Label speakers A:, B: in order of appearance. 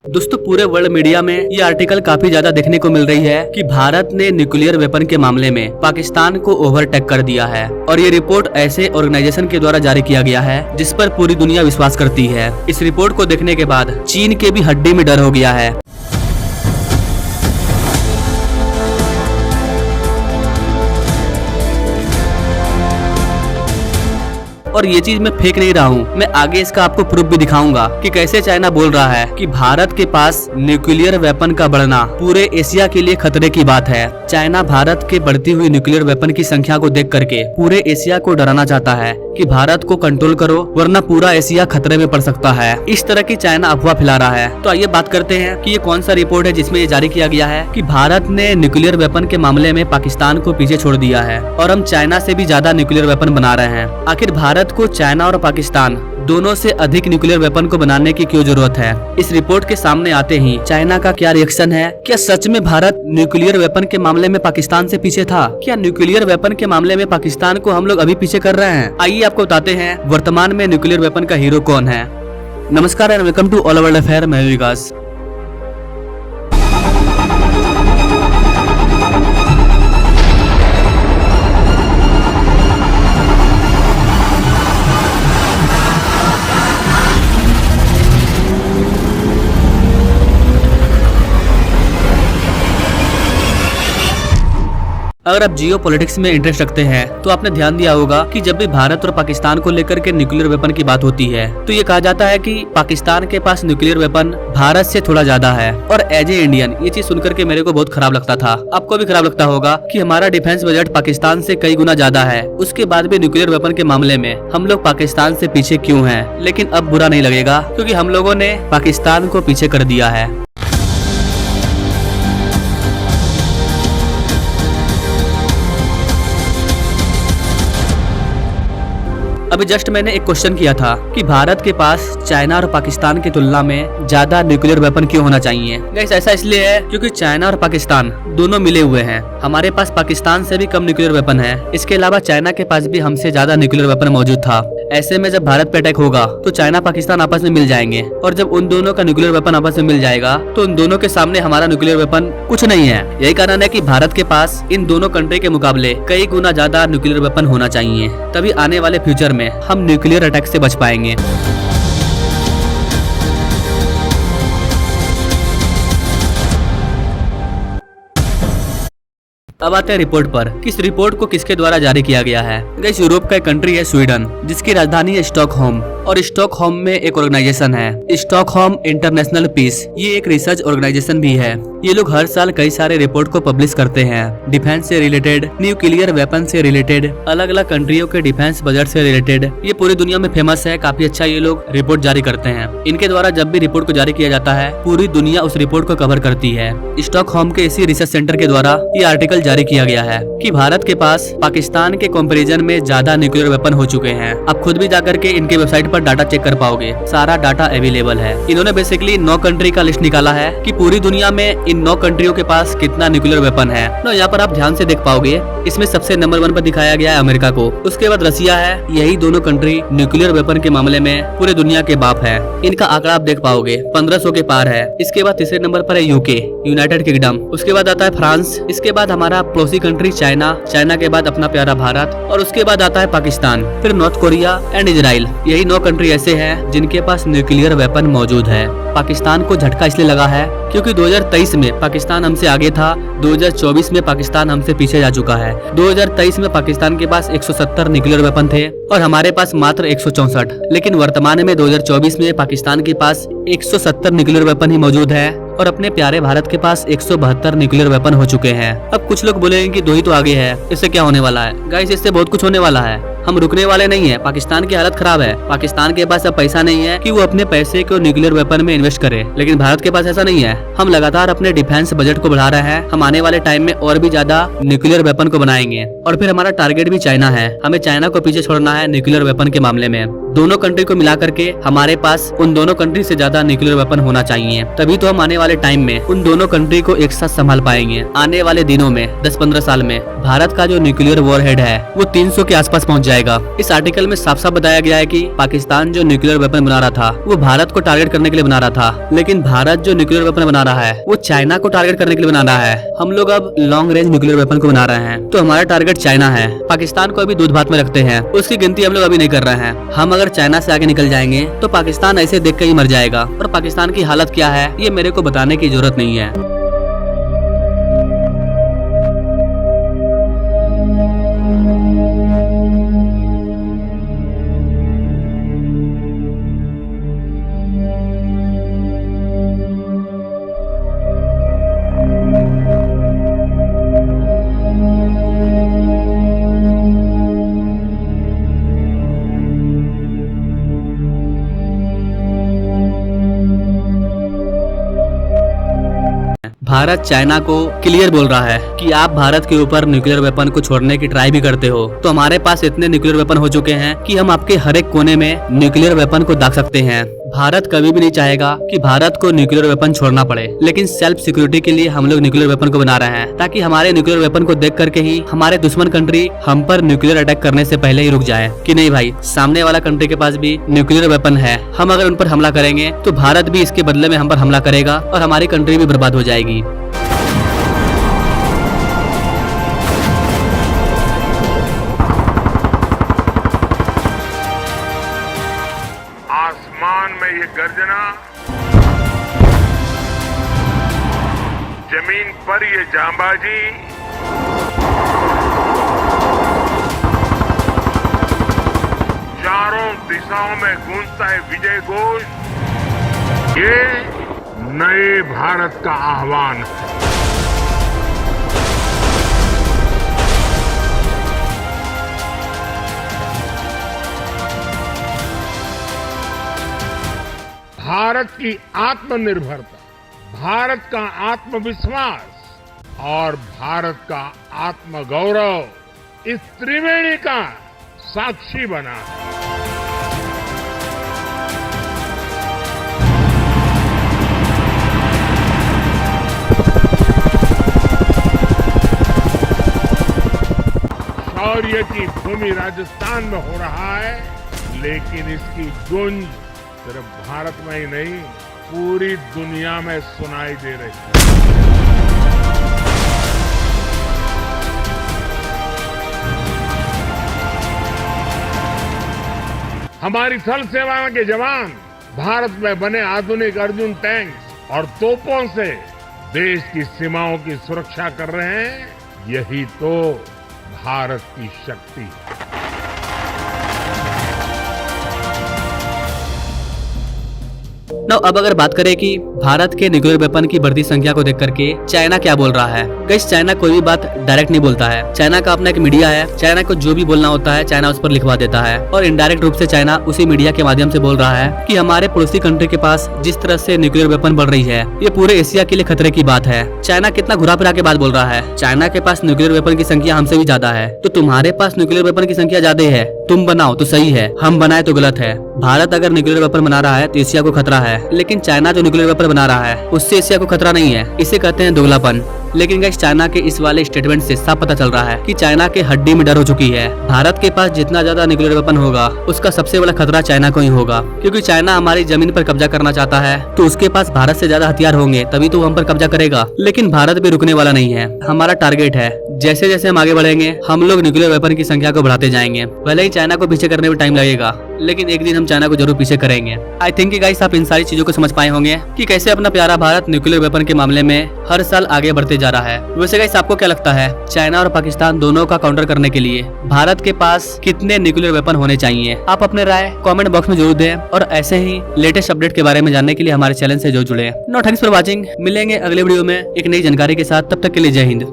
A: दोस्तों पूरे world media में ये आर्टिकल काफी ज्यादा देखने को मिल रही है कि भारत ने न्यूक्लियर वेपन के मामले में पाकिस्तान को ओवरटेक कर दिया है और ये रिपोर्ट ऐसे ऑर्गेनाइजेशन के द्वारा जारी किया गया है जिस पर पूरी दुनिया विश्वास करती है। इस रिपोर्ट को देखने के बाद चीन के भी हड्डी में डर हो गया है। और ये चीज मैं फेक नहीं रहा हूँ, मैं आगे इसका आपको प्रूफ भी दिखाऊंगा कि कैसे चाइना बोल रहा है कि भारत के पास न्यूक्लियर वेपन का बढ़ना पूरे एशिया के लिए खतरे की बात है। चाइना भारत के बढ़ती हुई न्यूक्लियर वेपन की संख्या को देख करके पूरे एशिया को डराना चाहता है कि भारत को कंट्रोल करो वरना पूरा एशिया खतरे में पड़ सकता है। इस तरह की चाइना अफवाह फैला रहा है। तो आइए बात करते हैं कि ये कौन सा रिपोर्ट है जिसमें ये जारी किया गया है कि भारत ने न्यूक्लियर वेपन के मामले में पाकिस्तान को पीछे छोड़ दिया है और हम चाइना से भी ज्यादा न्यूक्लियर वेपन बना रहे हैं। आखिर भारत को चाइना और पाकिस्तान दोनों से अधिक न्यूक्लियर वेपन को बनाने की क्यों जरूरत है? इस रिपोर्ट के सामने आते ही चाइना का क्या रिएक्शन है? क्या सच में भारत न्यूक्लियर वेपन के मामले में पाकिस्तान से पीछे था? क्या न्यूक्लियर वेपन के मामले में पाकिस्तान को हम लोग अभी पीछे कर रहे हैं? आइए आपको बताते हैं वर्तमान में न्यूक्लियर वेपन का हीरो कौन है। नमस्कार and welcome to all world affair, मैं विकास। अगर आप जियो पॉलिटिक्स में इंटरेस्ट रखते हैं तो आपने ध्यान दिया होगा कि जब भी भारत और पाकिस्तान को लेकर के न्यूक्लियर वेपन की बात होती है तो ये कहा जाता है कि पाकिस्तान के पास न्यूक्लियर वेपन भारत से थोड़ा ज्यादा है। और एज ए इंडियन ये चीज सुनकर के मेरे को बहुत खराब लगता था, आपको भी खराब लगता होगा कि हमारा डिफेंस बजट पाकिस्तान से कई गुना ज्यादा है, उसके बाद भी न्यूक्लियर वेपन के मामले में हम लोग पाकिस्तान से पीछे क्यों हैं। लेकिन अब बुरा नहीं लगेगा क्योंकि हम लोगों ने पाकिस्तान को पीछे कर दिया है। अभी जस्ट मैंने एक क्वेश्चन किया था कि भारत के पास चाइना और पाकिस्तान की तुलना में ज्यादा न्यूक्लियर वेपन क्यों होना चाहिए। गाइस ऐसा इसलिए है क्योंकि चाइना और पाकिस्तान दोनों मिले हुए हैं। हमारे पास पाकिस्तान से भी कम न्यूक्लियर वेपन है, इसके अलावा चाइना के पास भी हमसे ज्यादा न्यूक्लियर वेपन मौजूद था। ऐसे में जब भारत पे अटैक होगा तो चाइना पाकिस्तान आपस में मिल जाएंगे और जब उन दोनों का न्यूक्लियर वेपन आपस में मिल जाएगा तो उन दोनों के सामने हमारा न्यूक्लियर वेपन कुछ नहीं है। यही कारण है कि भारत के पास इन दोनों कंट्री के मुकाबले कई गुना ज्यादा न्यूक्लियर वेपन होना चाहिए, तभी आने वाले फ्यूचर में हम न्यूक्लियर अटैक से बच पाएंगे। अब आते हैं रिपोर्ट पर। किस रिपोर्ट को किसके द्वारा जारी किया गया है? गाइस यूरोप का एक कंट्री है स्वीडन, जिसकी राजधानी है स्टॉकहोम और स्टॉकहोम में एक ऑर्गेनाइजेशन है स्टॉकहोम इंटरनेशनल पीस। ये एक रिसर्च ऑर्गेनाइजेशन भी है। ये लोग हर साल कई सारे रिपोर्ट को पब्लिश करते हैं, डिफेंस से रिलेटेड, न्यूक्लियर वेपन से रिलेटेड, अलग अलग कंट्रियों के डिफेंस बजट से रिलेटेड। ये पूरी दुनिया में फेमस है, काफी अच्छा ये लोग रिपोर्ट जारी करते हैं। इनके द्वारा जब भी रिपोर्ट को जारी किया जाता है पूरी दुनिया उस रिपोर्ट को कवर करती है। स्टॉकहोम के इसी रिसर्च सेंटर के द्वारा ये आर्टिकल जारी किया गया है कि भारत के पास पाकिस्तान के कंपैरिजन में ज्यादा न्यूक्लियर वेपन हो चुके हैं। आप खुद भी जाकर के इनके वेबसाइट पर डाटा चेक कर पाओगे, सारा डाटा अवेलेबल है। इन्होंने बेसिकली 9 कंट्री का लिस्ट निकाला है कि पूरी दुनिया में इन 9 कंट्रियों के पास कितना न्यूक्लियर वेपन है। तो यहाँ पर आप ध्यान से देख पाओगे, इसमें सबसे नंबर 1 पर दिखाया गया है अमेरिका को, उसके बाद रसिया है। यही दोनों कंट्री न्यूक्लियर वेपन के मामले में पूरे दुनिया के बाप है। इनका आंकड़ा आप देख पाओगे 1500 के पार है। इसके बाद तीसरे नंबर पर है यूके, यूनाइटेड किंगडम, उसके बाद आता है फ्रांस, इसके बाद हमारा पड़ोसी कंट्री चाइना, चाइना के बाद अपना प्यारा भारत और उसके बाद आता है पाकिस्तान, फिर नॉर्थ कोरिया एंड इजराइल। यही 9 कंट्री ऐसे हैं जिनके पास न्यूक्लियर वेपन मौजूद है। पाकिस्तान को झटका इसलिए लगा है क्योंकि 2023 में पाकिस्तान हमसे आगे था, 2024 में पाकिस्तान हमसे पीछे जा चुका है। 2023 में पाकिस्तान के पास 170 न्यूक्लियर वेपन थे और हमारे पास मात्र 164। लेकिन वर्तमान में 2024 में पाकिस्तान के पास 170 न्यूक्लियर वेपन ही मौजूद है और अपने प्यारे भारत के पास 172 न्यूक्लियर वेपन हो चुके हैं। अब कुछ लोग बोलेंगे कि 2 ही तो आगे है, इससे क्या होने वाला है? गाइस इससे बहुत कुछ होने वाला है, हम रुकने वाले नहीं है। पाकिस्तान की हालत खराब है, पाकिस्तान के पास अब पैसा नहीं है कि वो अपने पैसे को न्यूक्लियर वेपन में इन्वेस्ट करे, लेकिन भारत के पास ऐसा नहीं है। हम लगातार अपने डिफेंस बजट को बढ़ा रहे हैं, हम आने वाले टाइम में और भी ज्यादा न्यूक्लियर वेपन को बनाएंगे और फिर हमारा टारगेट भी चाइना है। हमें चाइना को पीछे छोड़ना है न्यूक्लियर वेपन के मामले में। दोनों कंट्री को मिला करके हमारे पास उन दोनों कंट्री से ज्यादा ज्यादा न्यूक्लियर वेपन होना चाहिए, तभी तो हम आने वाले टाइम में उन दोनों कंट्री को एक साथ संभाल पाएंगे। आने वाले दिनों में 10-15 साल में भारत का जो न्यूक्लियर वॉरहेड है वो 300 के आसपास पहुंच जाएगा। इस आर्टिकल में साफ साफ बताया गया है कि पाकिस्तान जो न्यूक्लियर वेपन बना रहा था वो भारत को टारगेट करने के लिए बना रहा था, लेकिन भारत जो न्यूक्लियर वेपन बना रहा है वो चाइना को टारगेट करने के लिए बना रहा है। हम लोग अब लॉन्ग रेंज न्यूक्लियर वेपन को बना रहे हैं, तो हमारा टारगेट चाइना है। पाकिस्तान को अभी दूध भात में रखते हैं, उसकी गिनती हम लोग अभी नहीं कर रहे हैं। हम अगर चाइना से आगे निकल जाएंगे तो पाकिस्तान ऐसे देख कर ही मर जाएगा, और पाकिस्तान की हालत क्या है ये मेरे को बताने की जरूरत नहीं है। भारत चाइना को क्लियर बोल रहा है कि आप भारत के ऊपर न्यूक्लियर वेपन को छोड़ने की ट्राई भी करते हो तो हमारे पास इतने न्यूक्लियर वेपन हो चुके हैं कि हम आपके हर एक कोने में न्यूक्लियर वेपन को दाग सकते हैं। भारत कभी भी नहीं चाहेगा कि भारत को न्यूक्लियर वेपन छोड़ना पड़े, लेकिन सेल्फ सिक्योरिटी के लिए हम लोग न्यूक्लियर वेपन को बना रहे हैं, ताकि हमारे न्यूक्लियर वेपन को देख करके ही हमारे दुश्मन कंट्री हम पर न्यूक्लियर अटैक करने से पहले ही रुक जाए कि नहीं भाई, सामने वाला कंट्री के पास भी न्यूक्लियर वेपन है, हम अगर उन पर हमला करेंगे तो भारत भी इसके बदले में हम पर हमला करेगा और हमारी कंट्री भी बर्बाद हो जाएगी।
B: आसमान में ये गर्जना, जमीन पर ये जांबाजी, चारों दिशाओं में गूंजता है विजय घोष। ये नए भारत का आह्वान है। भारत की आत्मनिर्भरता, भारत का आत्मविश्वास और भारत का आत्मगौरव इस त्रिवेणी का साक्षी बना है। शौर्य की भूमि राजस्थान में हो रहा है, लेकिन इसकी गूंज सिर्फ भारत में ही नहीं पूरी दुनिया में सुनाई दे रही है। हमारी थल सेना के जवान भारत में बने आधुनिक अर्जुन टैंक्स और तोपों से देश की सीमाओं की सुरक्षा कर रहे हैं। यही तो भारत की शक्ति है।
A: अब अगर बात करें कि भारत के न्यूक्लियर वेपन की बढ़ती संख्या को देख करके चाइना क्या बोल रहा है। गाइस, चाइना कोई भी बात डायरेक्ट नहीं बोलता है। चाइना का अपना एक मीडिया है, चाइना को जो भी बोलना होता है चाइना उस पर लिखवा देता है, और इनडायरेक्ट रूप से चाइना उसी मीडिया के माध्यम से बोल रहा है कि हमारे पड़ोसी कंट्री के पास जिस तरह से न्यूक्लियर वेपन बढ़ रही है ये पूरे एशिया के लिए खतरे की बात है। चाइना कितना घुरा फिरा के बात बोल रहा है। चाइना के पास न्यूक्लियर वेपन की संख्या हमसे भी ज्यादा है, तो तुम्हारे पास न्यूक्लियर वेपन की संख्या ज्यादा है, तुम बनाओ तो सही है, हम बनाए तो गलत है। भारत अगर न्यूक्लियर वेपन बना रहा है तो एशिया को खतरा है, लेकिन चाइना जो न्यूक्लियर वेपन बना रहा है उससे एशिया को खतरा नहीं है। इसे कहते हैं दोगलापन। लेकिन गाइस, चाइना के इस वाले स्टेटमेंट से साफ पता चल रहा है कि चाइना के हड्डी में डर हो चुकी है। भारत के पास जितना ज्यादा न्यूक्लियर वेपन होगा उसका सबसे बड़ा खतरा चाइना को ही होगा, क्योंकि चाइना हमारी जमीन पर कब्जा करना चाहता है, तो उसके पास भारत से ज्यादा हथियार होंगे तभी तो हम पर कब्जा करेगा। लेकिन भारत भी रुकने वाला नहीं है। हमारा टारगेट है जैसे जैसे हम आगे बढ़ेंगे हम लोग न्यूक्लियर वेपन की संख्या को बढ़ाते जाएंगे। भले ही चाइना को पीछे करने में टाइम लगेगा, लेकिन एक दिन हम चाइना को जरूर पीछे करेंगे। आई थिंक गाइस आप इन सारी चीजों को समझ पाए होंगे कि कैसे अपना प्यारा भारत न्यूक्लियर वेपन के मामले में हर साल आगे बढ़ते जा रहा है। वैसे गाइस आपको क्या लगता है, चाइना और पाकिस्तान दोनों का काउंटर करने के लिए भारत के पास कितने न्यूक्लियर वेपन होने चाहिए? आप अपने राय कमेंट बॉक्स में जरूर दें, और ऐसे ही लेटेस्ट अपडेट के बारे में जानने के लिए हमारे चैनल से जरूर जुड़े। No thanks for watching. मिलेंगे अगले वीडियो में एक नई जानकारी के साथ, तब तक के लिए जय हिंद।